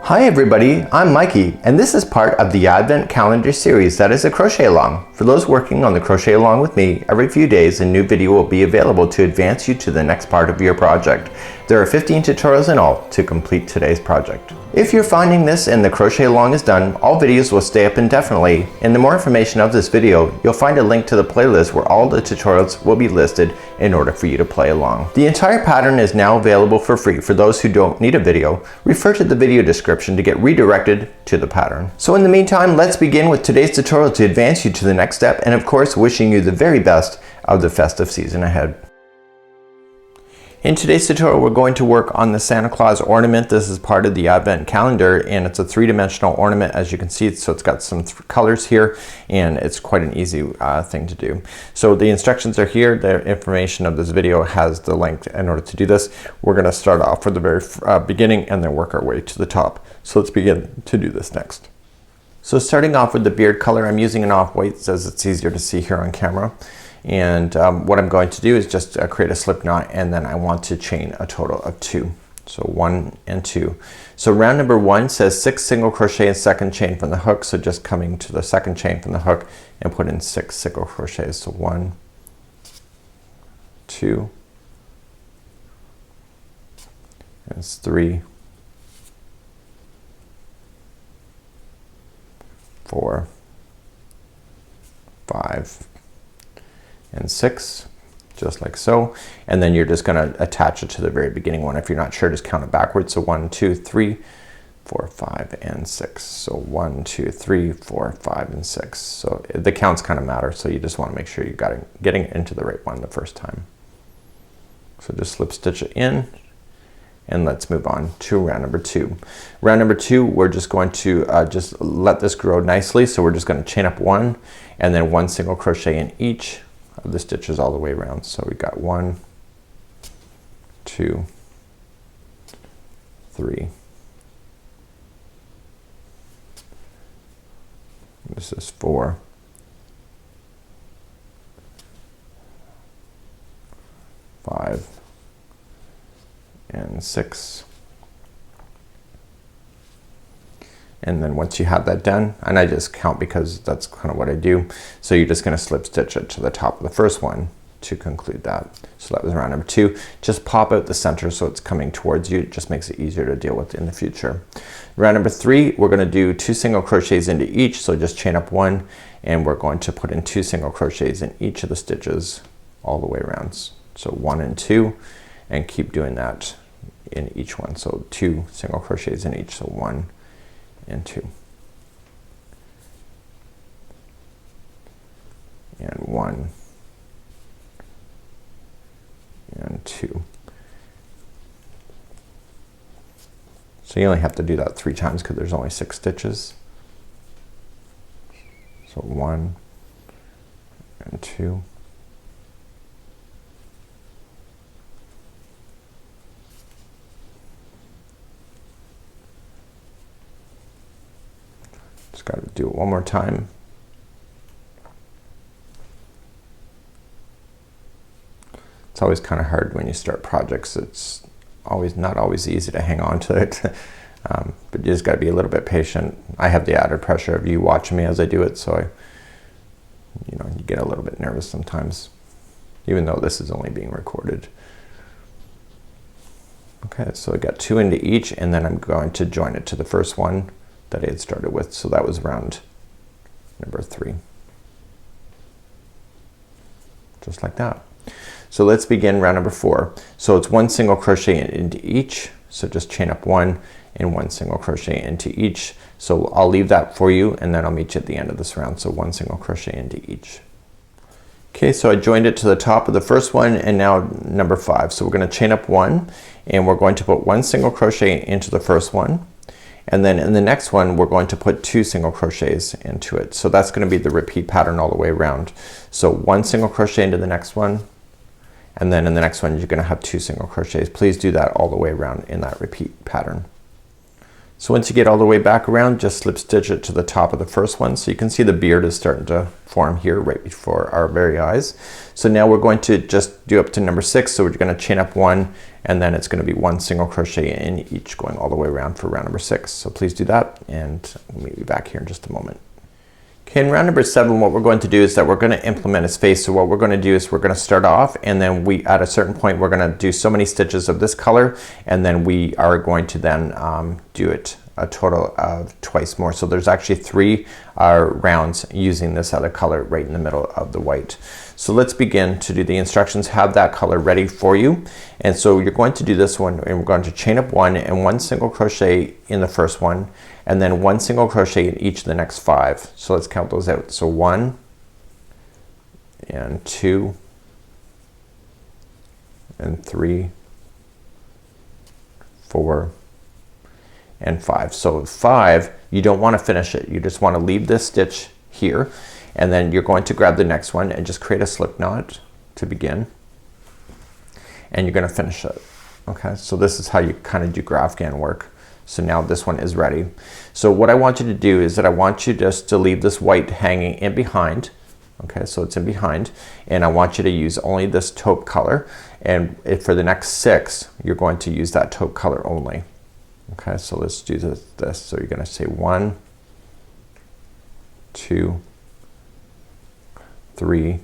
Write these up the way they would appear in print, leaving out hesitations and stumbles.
Hi everybody, I'm Mikey, and this is part of the Advent Calendar series that is a crochet along. For those working on the crochet along with me, every few days a new video will be available to advance you to the next part of your project. There are 15 tutorials in all to complete today's project. If you're finding this and the crochet along is done, all videos will stay up indefinitely. In the more information of this video, you'll find a link to the playlist where all the tutorials will be listed in order for you to play along. The entire pattern is now available for free for those who don't need a video. Refer to the video description to get redirected to the pattern. So in the meantime, let's begin with today's tutorial to advance you to the next step, and of course wishing you the very best of the festive season ahead. In today's tutorial, we're going to work on the Santa Claus ornament. This is part of the Advent Calendar, and it's a three-dimensional ornament, as you can see. So it's got some colors here, and it's quite an easy thing to do. So the instructions are here. The information of this video has the link in order to do this. We're going to start off with the very beginning and then work our way to the top. So let's begin to do this next. So starting off with the beard color, I'm using an off-white as it's easier to see here on camera. And what I'm going to do is just create a slip knot, and then I want to chain a total of 2. So 1 and 2. So round number 1 says 6 single crochet and second chain from the hook. So just coming to the second chain from the hook and put in 6 single crochets. So 1, 2, that's 3, 4, 5, and 6, just like so. And then you're just going to attach it to the very beginning one. If you're not sure, just count it backwards. So 1, 2, 3, 4, 5, and 6. So 1, 2, 3, 4, 5, and 6. So the counts kind of matter. So you just want to make sure you got it, getting into the right one the first time. So just slip stitch it in, and let's move on to round number 2. Round number 2, we're just going to just let this grow nicely. So we're just going to chain up 1 and then 1 single crochet in each of the stitches all the way around. So we got 1, 2, 3. This is 4, 5, and 6. And then once you have that done, and I just count because that's kind of what I do, so you're just going to slip stitch it to the top of the first one to conclude that. So that was round number 2. Just pop out the center so it's coming towards you. It just makes it easier to deal with in the future. Round number 3, we're going to do 2 single crochets into each. So just chain up 1, and we're going to put in 2 single crochets in each of the stitches all the way around. So 1 and 2, and keep doing that in each one. So 2 single crochets in each. So 1 and 2, and 1 and 2. So you only have to do that 3 times because there's only 6 stitches. So 1 and 2, just got to do it one more time. It's always kind of hard when you start projects. It's not always easy to hang on to it. But you just got to be a little bit patient. I have the added pressure of you watching me as I do it, so you get a little bit nervous sometimes, even though this is only being recorded. Okay, so I got 2 into each, and then I'm going to join it to the first one that I had started with. So that was round number 3. Just like that. So let's begin round number 4. So it's 1 single crochet into each. So just chain up 1 and 1 single crochet into each. So I'll leave that for you, and then I'll meet you at the end of this round. So 1 single crochet into each. Okay, so I joined it to the top of the first one, and now number 5. So we're going to chain up 1, and we're going to put 1 single crochet into the first one. And then in the next one, we're going to put 2 single crochets into it. So that's going to be the repeat pattern all the way around. So 1 single crochet into the next one, and then in the next one, you're going to have 2 single crochets. Please do that all the way around in that repeat pattern. So once you get all the way back around, just slip stitch it to the top of the first one. So you can see the beard is starting to form here right before our very eyes. So now we're going to just do up to number 6. So we're going to chain up 1, and then it's going to be 1 single crochet in each going all the way around for round number 6. So please do that, and we'll meet you back here in just a moment. Okay, in round number 7, what we're going to do is that we're going to implement his face. So what we're going to do is we're going to start off, and then we, at a certain point, we're going to do so many stitches of this color, and then we are going to then do it a total of twice more. So there's actually 3 rounds using this other color right in the middle of the white. So let's begin to do the instructions. Have that color ready for you, and so you're going to do this one, and we're going to chain up 1 and 1 single crochet in the first one, and then 1 single crochet in each of the next 5. So let's count those out. So 1 and 2 and 3, 4 and 5. So 5, you don't want to finish it. You just want to leave this stitch here, and then you're going to grab the next one and just create a slip knot to begin, and you're going to finish it. Okay, so this is how you kind of do grafghan work. So now this one is ready. So what I want you to do is that I want you just to leave this white hanging in behind. Okay, so it's in behind, and I want you to use only this taupe color, and for the next 6 you're going to use that taupe color only. Okay, so let's do this. So you're going to say 1, 2, 3,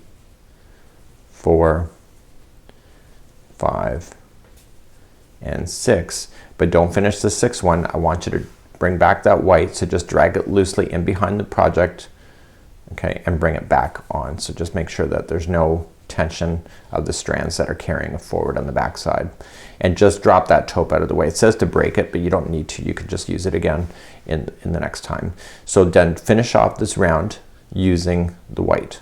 4, 5 and 6, but don't finish the 6th one. I want you to bring back that white, so just drag it loosely in behind the project, okay, and bring it back on. So just make sure that there's no tension of the strands that are carrying it forward on the back side, and just drop that taupe out of the way. It says to break it, but you don't need to. You can just use it again in the next time. So then finish off this round using the white.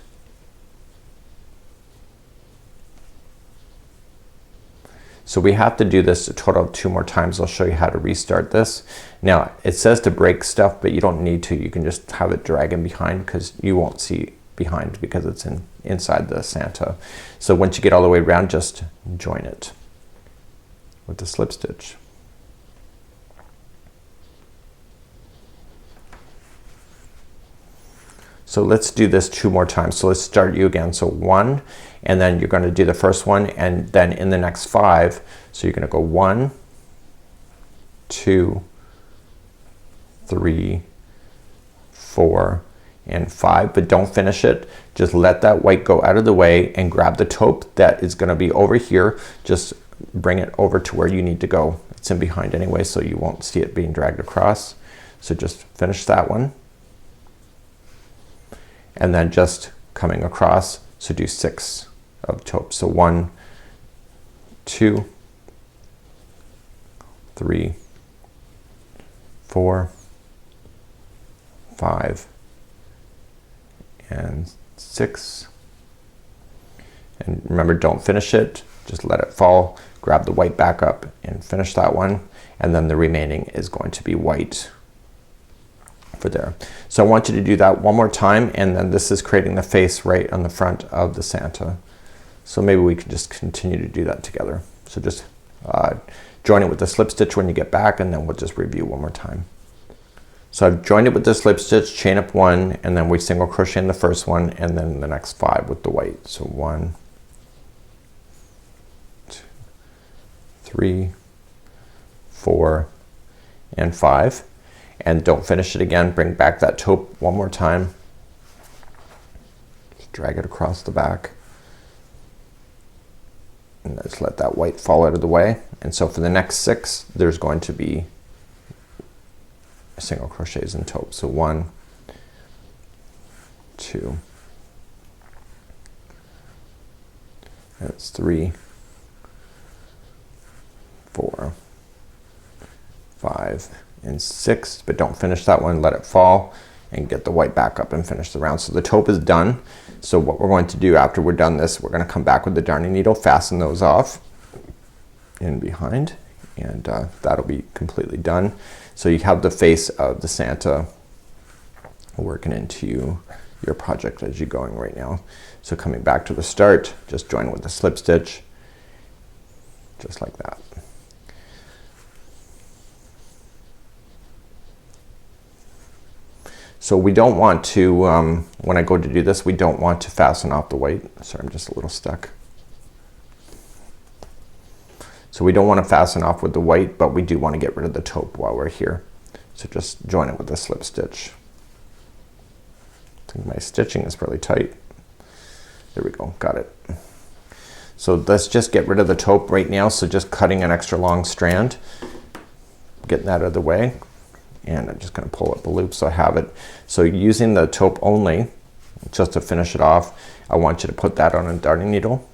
So we have to do this a total of 2 more times. I'll show you how to restart this. Now it says to break stuff, but you don't need to. You can just have it drag in behind, because you won't see behind because it's inside the Santa. So once you get all the way around, just join it with the slip stitch. So let's do this 2 more times. So let's start you again. So 1, and then you're going to do the first one, and then in the next 5, so you're going to go 1, 2, 3, 4 and 5, but don't finish it. Just let that white go out of the way and grab the taupe that is going to be over here. Just bring it over to where you need to go. It's in behind anyway, so you won't see it being dragged across. So just finish that one, and then just coming across, so do 6 of taupe. So 1, 2, 3, 4, 5 and 6. And remember, don't finish it, just let it fall. Grab the white back up and finish that one, and then the remaining is going to be white for there. So I want you to do that 1 more time, and then this is creating the face right on the front of the Santa. So maybe we can just continue to do that together. So just join it with the slip stitch when you get back, and then we'll just review 1 more time. So I've joined it with the slip stitch, chain up 1, and then we single crochet in the first one, and then the next 5 with the white. So 1, 2, 3, 4 and 5, and don't finish it again. Bring back that taupe 1 more time. Just drag it across the back, and just let that white fall out of the way. And so for the next 6, there's going to be single crochets in taupe. So 1, 2, that's 3, 4, 5 and 6, but don't finish that one. Let it fall and get the white back up and finish the round. So the taupe is done. So what we're going to do after we're done this, we're going to come back with the darning needle, fasten those off in behind, and that'll be completely done. So you have the face of the Santa working into your project as you're going right now. So coming back to the start, just join with the slip stitch, just like that. So we don't want to, when I go to do this, we don't want to fasten off the white. Sorry, I'm just a little stuck. So we don't want to fasten off with the white, but we do want to get rid of the taupe while we're here. So just join it with a slip stitch. I think my stitching is really tight. There we go, got it. So let's just get rid of the taupe right now. So just cutting an extra long strand, getting that out of the way. And I'm just gonna pull up the loop so I have it. So using the taupe only, just to finish it off, I want you to put that on a darning needle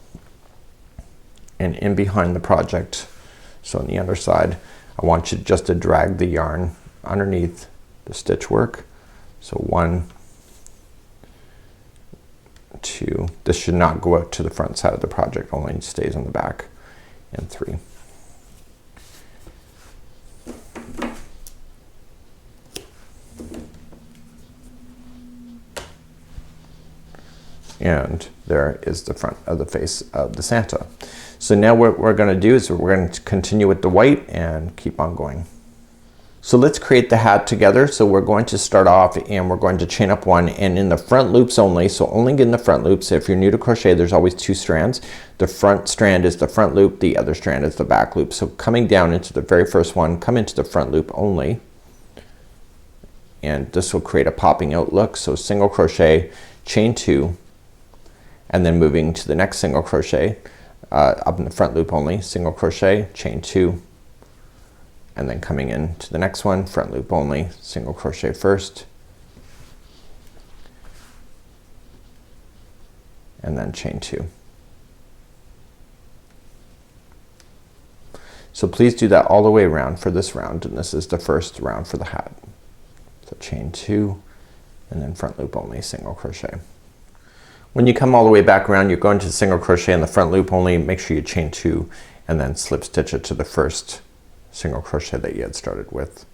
and in behind the project. So on the underside, I want you just to drag the yarn underneath the stitch work. So 1, 2, this should not go out to the front side of the project, only stays on the back, and 3. And there is the front of the face of the Santa. So now what we're going to do is we're going to continue with the white and keep on going. So let's create the hat together. So we're going to start off and we're going to chain up 1, and in the front loops only, so only get in the front loops. If you're new to crochet, there's always 2 strands. The front strand is the front loop, the other strand is the back loop. So coming down into the very first one, come into the front loop only, and this will create a popping out look. So single crochet, chain 2, and then moving to the next single crochet up in the front loop only, single crochet, chain 2, and then coming in to the next one, front loop only, single crochet first, and then chain 2. So please do that all the way around for this round, and this is the first round for the hat. So chain 2 and then front loop only, single crochet. When you come all the way back around, you're going to single crochet in the front loop only. Make sure you chain 2 and then slip stitch it to the first single crochet that you had started with.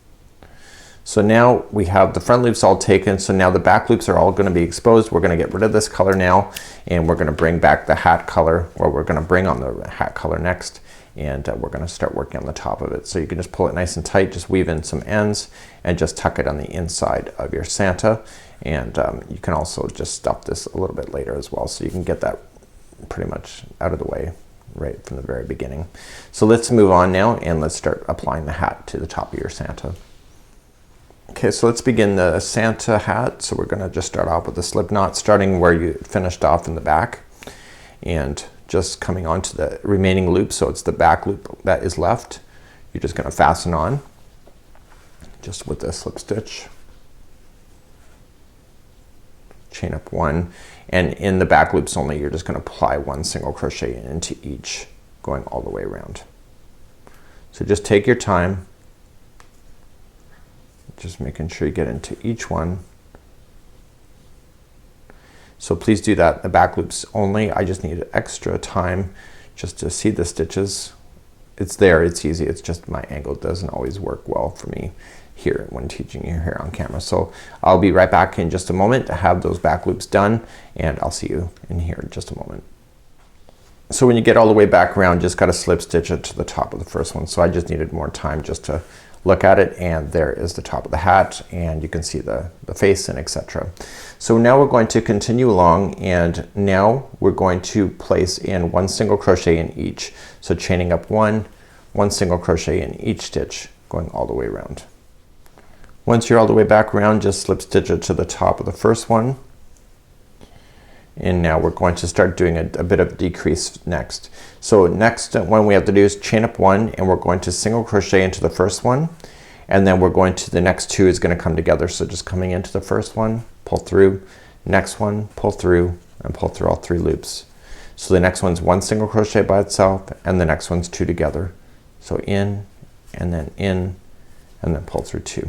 So now we have the front loops all taken, so now the back loops are all going to be exposed. We're going to get rid of this color now, and we're going to bring back the hat color, or we're going to bring on the hat color next, and we're going to start working on the top of it. So you can just pull it nice and tight, just weave in some ends and just tuck it on the inside of your Santa. And you can also just stuff this a little bit later as well, so you can get that pretty much out of the way right from the very beginning. So let's move on now and let's start applying the hat to the top of your Santa. Okay, so let's begin the Santa hat. So we're gonna just start off with a slip knot, starting where you finished off in the back and just coming on to the remaining loop. So it's the back loop that is left. You're just gonna fasten on just with a slip stitch, chain up 1, and in the back loops only, you're just going to apply 1 single crochet into each, going all the way around. So just take your time, just making sure you get into each one. So please do that, the back loops only. I just need extra time just to see the stitches. It's there, it's easy, it's just my angle doesn't always work well for me here when teaching you here on camera. So I'll be right back in just a moment to have those back loops done, and I'll see you in here in just a moment. So when you get all the way back around, just got to slip stitch it to the top of the first one. So I just needed more time just to look at it, and there is the top of the hat, and you can see the face and etc. So now we're going to continue along, and now we're going to place in 1 single crochet in each. So chaining up 1 single crochet in each stitch, going all the way around. Once you're all the way back around, just slip stitch it to the top of the first one. And now we're going to start doing a bit of decrease next. So next one we have to do is chain up 1, and we're going to single crochet into the first one, and then we're going to, the next 2 is going to come together. So just coming into the first one, pull through, next one, pull through, and pull through all 3 loops. So the next one's 1 single crochet by itself, and the next one's 2 together. So in, and then pull through 2.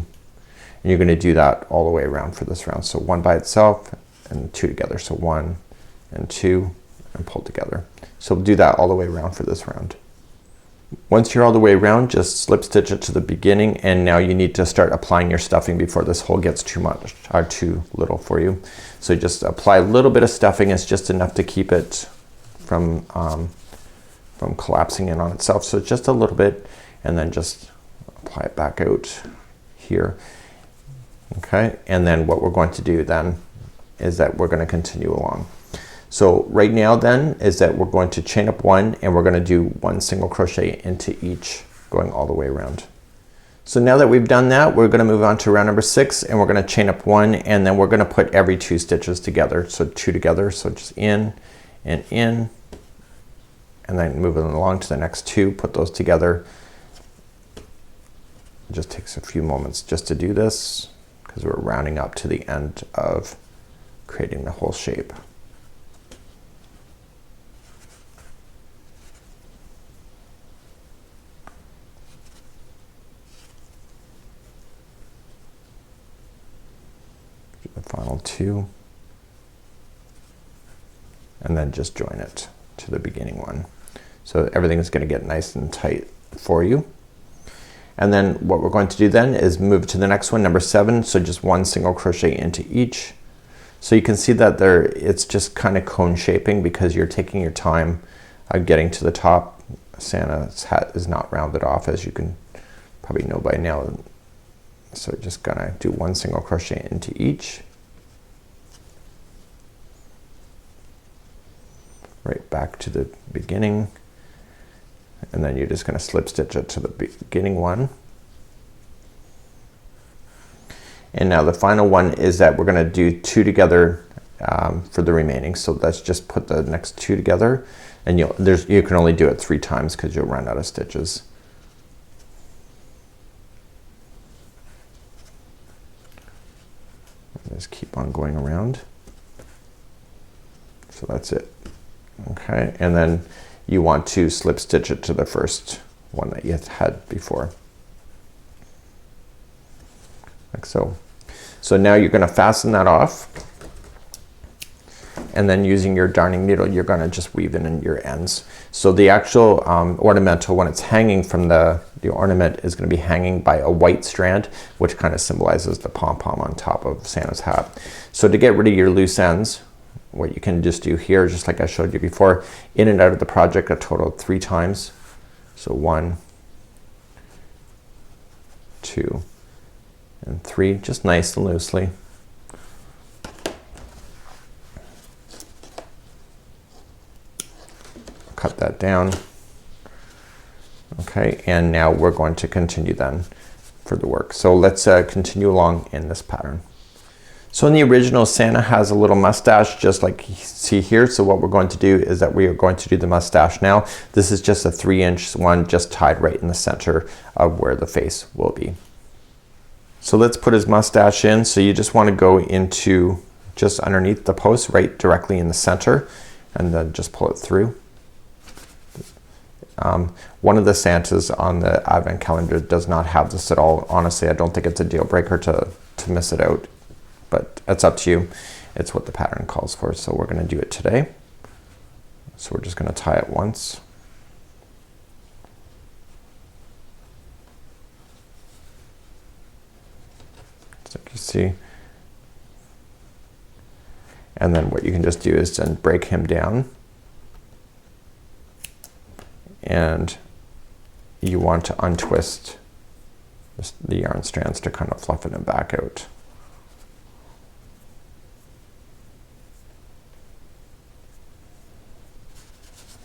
And you're going to do that all the way around for this round. So 1 by itself and 2 together. So 1 and 2 and pull together. So do that all the way around for this round. Once you're all the way around, just slip stitch it to the beginning, and now you need to start applying your stuffing before this hole gets too much or too little for you. So just apply a little bit of stuffing. It's just enough to keep it from collapsing in on itself. So just a little bit, and then just apply it back out here. Okay, and then what we're going to do then is that we're going to continue along. So right now then is that we're going to chain up one and we're going to do one single crochet into each, going all the way around. So now that we've done that, we're going to move on to round number 6 and we're going to chain up one and then we're going to put every 2 stitches together. So 2 together, so just in and in, and then moving along to the next 2, put those together. It just takes a few moments just to do this because we're rounding up to the end of creating the whole shape. The final 2 and then just join it to the beginning one. So everything is going to get nice and tight for you. And then what we're going to do then is move to the next one, number 7. So just one single crochet into each. So you can see that there it's just kind of cone shaping because you're taking your time getting to the top. Santa's hat is not rounded off, as you can probably know by now. So just gonna do one single crochet into each. Right back to the beginning. And then you're just gonna slip stitch it to the beginning one. And now the final one is that we're gonna do 2 together for the remaining. So let's just put the next 2 together, and you can only do it 3 times because you'll run out of stitches. Just keep on going around. So that's it. Okay, and then you want to slip stitch it to the first one that you had before, like so. So now you're going to fasten that off, and then using your darning needle you're going to just weave in your ends. So the actual ornamental, when it's hanging from the ornament, is going to be hanging by a white strand, which kind of symbolizes the pom-pom on top of Santa's hat. So to get rid of your loose ends, what you can just do here, just like I showed you before, in and out of the project a total of 3 times. So 1, 2, and 3, just nice and loosely. Cut that down. Okay, and now we're going to continue then for the work. So let's continue along in this pattern. So in the original, Santa has a little mustache just like you see here. So what we're going to do is that we are going to do the mustache now. This is just a 3-inch one, just tied right in the center of where the face will be. So let's put his mustache in. So you just want to go into just underneath the post, right directly in the center, and then just pull it through. One of the Santas on the Advent calendar does not have this at all. Honestly, I don't think it's a deal breaker to miss it out, but it's up to you. It's what the pattern calls for, so we're going to do it today. So we're just going to tie it once. So you see. And then what you can just do is then break him down. And you want to untwist the yarn strands to kind of fluff it back out.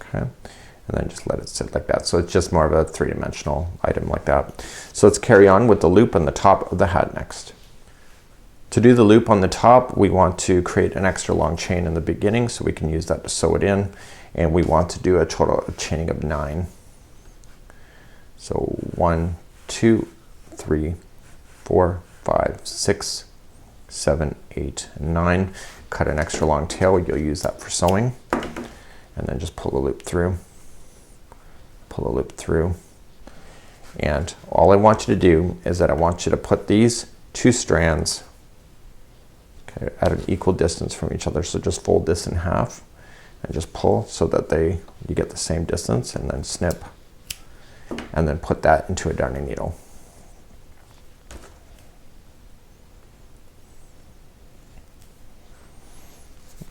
Okay, and then just let it sit like that. So it's just more of a 3-dimensional item like that. So let's carry on with the loop on the top of the hat next. To do the loop on the top, we want to create an extra long chain in the beginning so we can use that to sew it in. And we want to do a total chaining of 9. So 1, 2, 3, 4, 5, 6, 7, 8, and 9. Cut an extra long tail. You'll use that for sewing. And then just pull the loop through. Pull the loop through. And all I want you to do is that I want you to put these 2 strands, okay, at an equal distance from each other. So just fold this in half and just pull so that you get the same distance, and then snip, and then put that into a darning needle.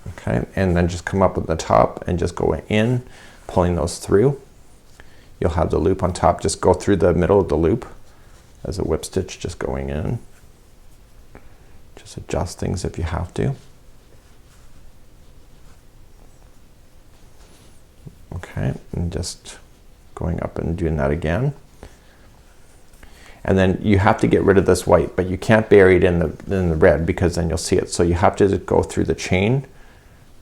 Okay, and then just come up at the top and just go in, pulling those through. You'll have the loop on top. Just go through the middle of the loop as a whip stitch, just going in. Just adjust things if you have to. Okay, and just going up and doing that again. And then you have to get rid of this white, but you can't bury it in the red because then you'll see it. So you have to go through the chain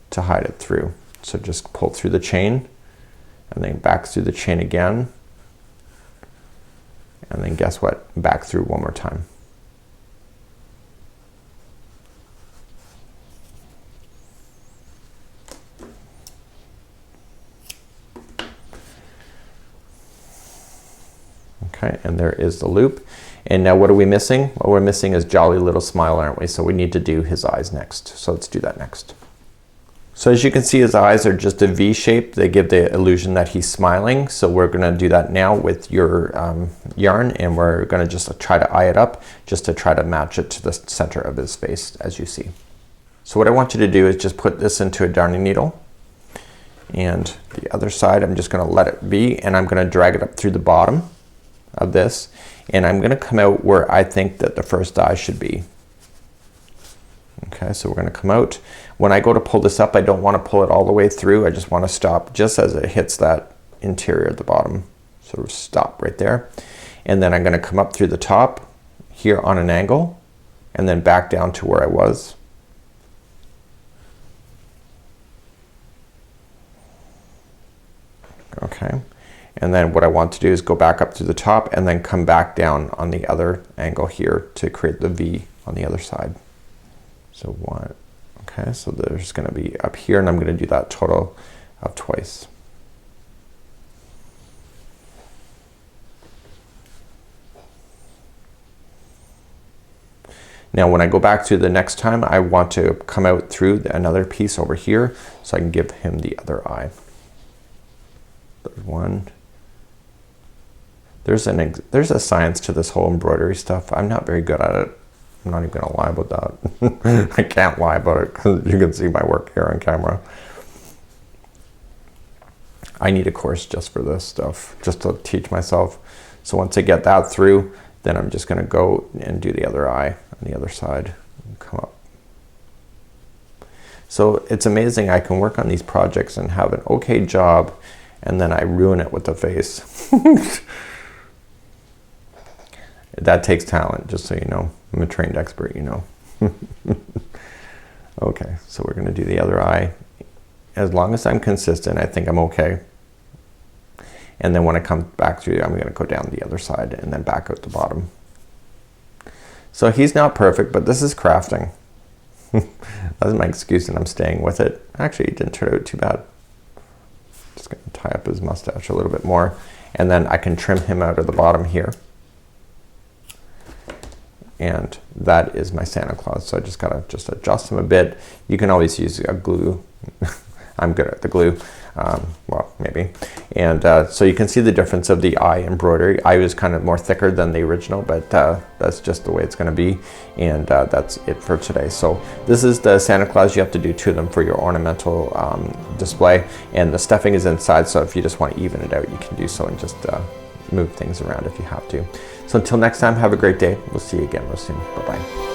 to hide it through. So just pull through the chain and then back through the chain again. And then guess what? Back through one more time. Okay, and there is the loop. And now what are we missing? What we're missing is jolly little smile, aren't we? So we need to do his eyes next. So let's do that next. So as you can see, his eyes are just a V shape. They give the illusion that he's smiling. So we're gonna do that now with your yarn, and we're gonna just try to eye it up just to try to match it to the center of his face, as you see. So what I want you to do is just put this into a darning needle, and the other side I'm just gonna let it be, and I'm gonna drag it up through the bottom of this, and I'm gonna come out where I think that the first eye should be. Okay, so we're gonna come out. When I go to pull this up, I don't want to pull it all the way through. I just want to stop just as it hits that interior at the bottom. So stop right there. And then I'm gonna come up through the top here on an angle and then back down to where I was. Okay. And then what I want to do is go back up to the top and then come back down on the other angle here to create the V on the other side. So one, okay, so there's gonna be up here, and I'm gonna do that total of twice. Now when I go back to the next time, I want to come out through another piece over here so I can give him the other eye. There's one. There's a science to this whole embroidery stuff. I'm not very good at it. I'm not even gonna lie about that. I can't lie about it because you can see my work here on camera. I need a course just for this stuff, just to teach myself. So once I get that through, then I'm just gonna go and do the other eye on the other side and come up. So it's amazing I can work on these projects and have an okay job, and then I ruin it with the face. That takes talent, just so you know. I'm a trained expert, you know. Okay, so we're gonna do the other eye. As long as I'm consistent, I think I'm okay. And then when I come back through, I'm gonna go down the other side and then back out the bottom. So he's not perfect, but this is crafting. That's my excuse, and I'm staying with it. Actually, it didn't turn out too bad. Just gonna tie up his mustache a little bit more, and then I can trim him out of the bottom here. And that is my Santa Claus. So I just gotta adjust him a bit. You can always use a glue. I'm good at the glue. Well, maybe. And so you can see the difference of the eye embroidery. I was kind of more thicker than the original, but that's just the way it's gonna be. And that's it for today. So this is the Santa Claus. You have to do 2 of them for your ornamental display. And the stuffing is inside, so if you just want to even it out, you can do so and just move things around if you have to. So until next time, have a great day. We'll see you again real soon. Bye-bye.